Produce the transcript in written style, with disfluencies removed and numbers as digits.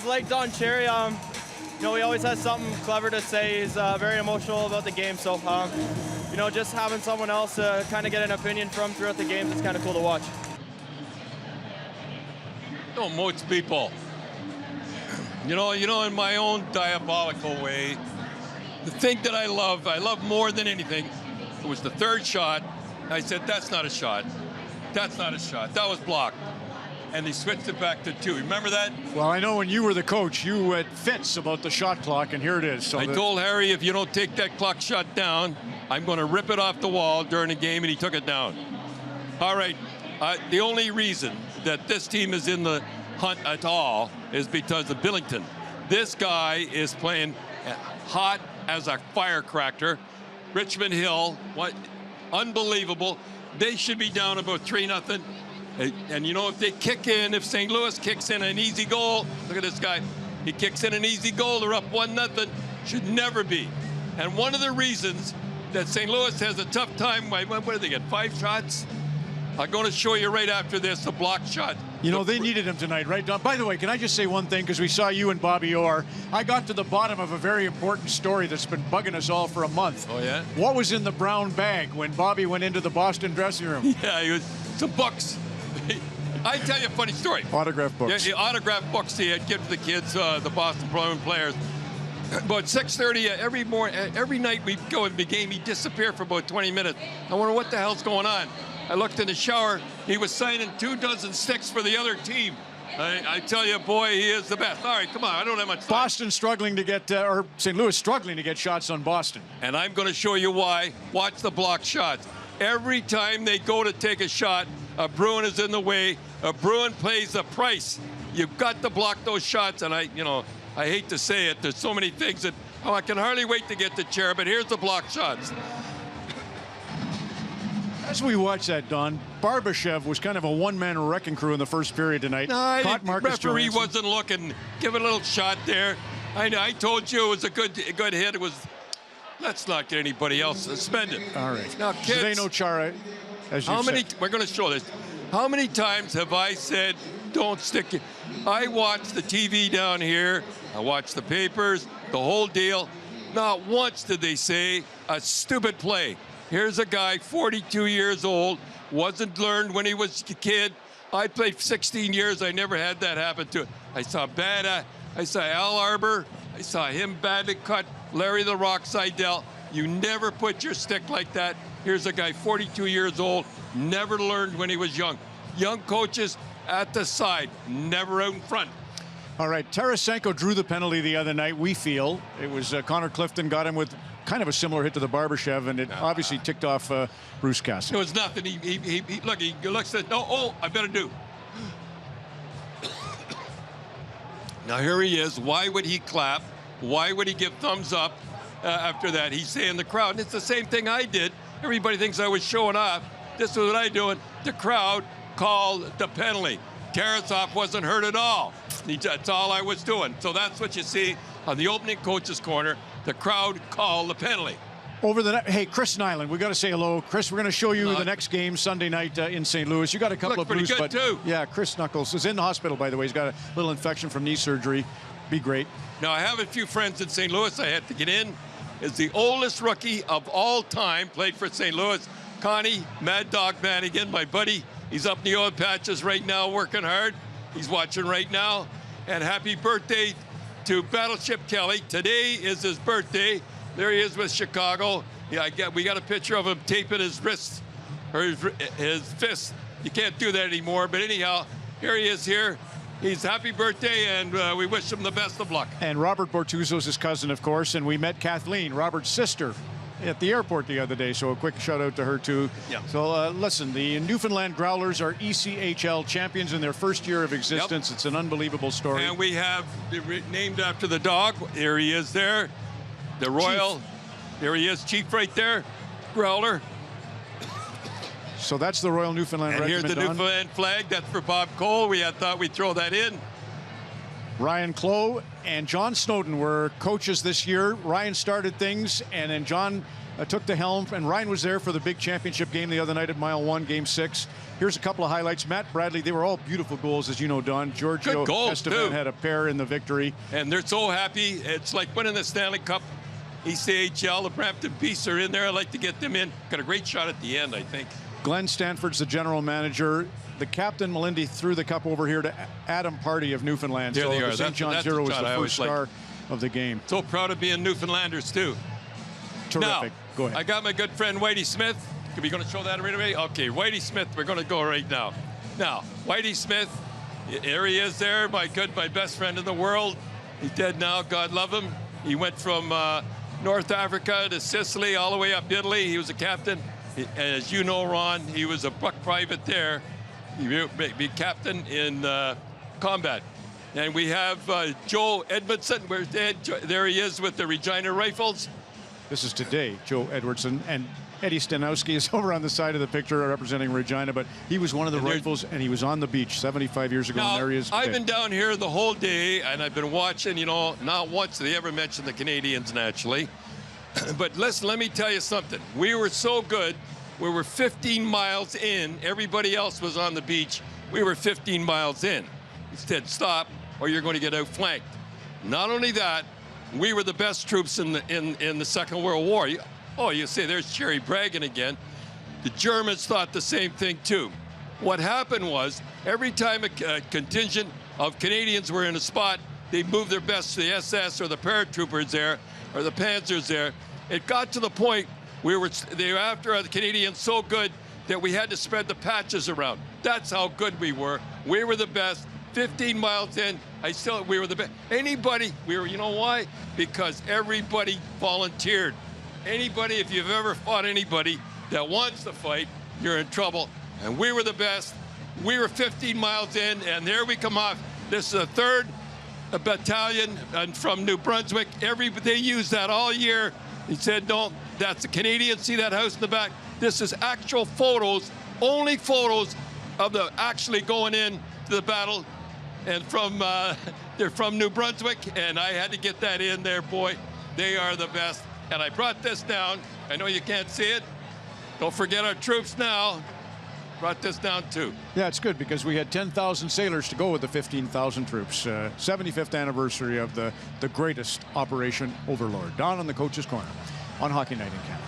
always liked Don Cherry. You know, he always has something clever to say. He's very emotional about the game. So, you know, just having someone else kind of get an opinion from throughout the games, it's kind of cool to watch. You know, most people, you know, in my own diabolical way, the thing that I love more than anything, it was the third shot. I said, that's not a shot. That's not a shot. That was blocked. And they switched it back to 2. Remember that? Well, I know when you were the coach, you went fits about the shot clock, and here it is. So I told Harry, if you don't take that clock shot down, I'm going to rip it off the wall during the game, and he took it down. All right. The only reason that this team is in the hunt at all is because of Billington. This guy is playing hot as a firecracker. Richmond Hill, what unbelievable. They should be down about 3-0. And you know, if they kick in, if St. Louis kicks in an easy goal, look at this guy. He kicks in an easy goal, they're up 1-0. Should never be. And one of the reasons that St. Louis has a tough time, what did they get, 5 shots? I'm going to show you right after this, the block shot. You know, they needed him tonight, right, Don? By the way, can I just say one thing, because we saw you and Bobby Orr. I got to the bottom of a very important story that's been bugging us all for a month. Oh, yeah? What was in the brown bag when Bobby went into the Boston dressing room? Yeah, he was some books. I tell you a funny story. Autograph books. Yeah, autograph books he had given to the kids, the Boston Bruins players. About 6:30 every night we go in the game, he'd disappear for about 20 minutes. I wonder what the hell's going on. I looked in the shower. He was signing 24 sticks for the other team. I tell you, boy, he is the best. All right, come on. I don't have much time. Boston struggling to get, or St. Louis struggling to get shots on Boston. And I'm going to show you why. Watch the block shots. Every time they go to take a shot, a Bruin is in the way. A Bruin pays the price. You've got to block those shots. And I hate to say it. There's so many things that I can hardly wait to get the chair. But here's the block shots. As we watch that, Don, Barbashev was kind of a one-man wrecking crew in the first period tonight. No, Caught Marcus referee Johansson. wasn't looking. Give it a little shot there. I told you it was a good hit. It was. Let's not get anybody else suspended. All right. Now, kids. Zdeno Chara, as you said. We're going to show this. How many times have I said, don't stick it? I watch the TV down here. I watch the papers, the whole deal. Not once did they say a stupid play. Here's a guy, 42 years old, wasn't learned when he was a kid. I played 16 years. I never had that happen to it. I saw Bada. I saw Al Arbor. I saw him badly cut. Larry the Rock Seidel. You never put your stick like that. Here's a guy, 42 years old, never learned when he was young. Young coaches at the side, never out in front. All right, Tarasenko drew the penalty the other night, we feel. It was Connor Clifton got him with kind of a similar hit to the Barbashev, and it obviously ticked off Bruce Cassidy. It was nothing. He looks at, oh, I better do. Now here he is. Why would he clap? Why would he give thumbs up after that? He's saying the crowd, and it's the same thing I did. Everybody thinks I was showing off. This is what I do. The crowd called the penalty. Tarasov wasn't hurt at all. That's all I was doing. So that's what you see on the opening coach's corner. The crowd called the penalty. Hey, Chris Nyland, we got to say hello. Chris, we're going to show you the next game Sunday night in St. Louis. You got a couple of pretty Blues, good too. Yeah, Chris Knuckles is in the hospital, by the way. He's got a little infection from knee surgery. Be great. Now, I have a few friends in St. Louis I had to get in. Is the oldest rookie of all time, played for St. Louis. Connie Mad Dog Madigan, my buddy. He's up in the oil patches right now working hard. He's watching right now. And happy birthday to Battleship Kelly. Today is his birthday. There he is with Chicago. Yeah, we got a picture of him taping his wrist, or his fist. You can't do that anymore. But anyhow, here he is here. He's happy birthday, and we wish him the best of luck. And Robert Bortuzzo's his cousin, of course, and we met Kathleen, Robert's sister, at the airport the other day, so a quick shout out to her too. Yeah. So listen, the Newfoundland Growlers are ECHL champions in their first year of existence. Yep. It's an unbelievable story. And we have named after the dog. There he is there. The Royal. Chief. There he is, Chief right there. Growler. So that's the Royal Newfoundland and Regiment. Here's the Newfoundland flag. That's for Bob Cole. We had thought we'd throw that in. Ryan Clough and John Snowden were coaches this year. Ryan started things, and then John took the helm, and Ryan was there for the big championship game the other night at Mile 1, Game 6. Here's a couple of highlights. Matt Bradley, they were all beautiful goals, as you know, Don. Giorgio Esteban had a pair in the victory. And they're so happy. It's like winning the Stanley Cup. ECHL, the Brampton Beasts are in there. I'd like to get them in. Got a great shot at the end, I think. Glenn Stanford's the general manager. The captain, Melindy, threw the cup over here to Adam Party of Newfoundland. There they are. The St. John Zero was the first star of the game. So proud of being Newfoundlanders, too. Terrific. Now, go ahead. I got my good friend Whitey Smith. Are we going to show that right away? Okay, Whitey Smith, we're going to go right now. Now, Whitey Smith, there he is there, my best friend in the world. He's dead now, God love him. He went from North Africa to Sicily, all the way up Italy. He was a captain. As you know, Ron, he was a buck private there. He be captain in combat. And we have Joe Edmondson. Where's Ed? There he is with the Regina Rifles. This is today, Joe Edwardson. And Eddie Stanowski is over on the side of the picture representing Regina, but he was one of the Rifles, and he was on the beach 75 years ago, now, and there he is. I've been down here the whole day, and I've been watching, you know, not once did they ever mention the Canadians, naturally. But listen, let me tell you something. We were so good. We were 15 miles in. Everybody else was on the beach. We were 15 miles in. Instead, stop, or you're going to get outflanked. Not only that, we were the best troops in the Second World War. You say there's Cherry bragging again. The Germans thought the same thing too. What happened was every time a contingent of Canadians were in a spot, they moved their best to the SS or the paratroopers there or the Panzers there. It got to the point they were after the Canadians so good that we had to spread the patches around. That's how good we were. We were the best. 15 miles in, we were the best. You know why? Because everybody volunteered. Anybody, if you've ever fought anybody that wants to fight, you're in trouble. And we were the best. We were 15 miles in, and there we come off. This is the 3rd Battalion from New Brunswick. They used that all year. He said, no, that's the Canadians. See that house in the back? This is actual photos, only photos of the actually going in to the battle. And they're from New Brunswick, and I had to get that in there, boy. They are the best. And I brought this down. I know you can't see it. Don't forget our troops now. Brought this down too. Yeah, it's good because we had 10,000 sailors to go with the 15,000 troops. 75th anniversary of the greatest Operation Overlord. Down on the Coach's Corner on Hockey Night in Canada.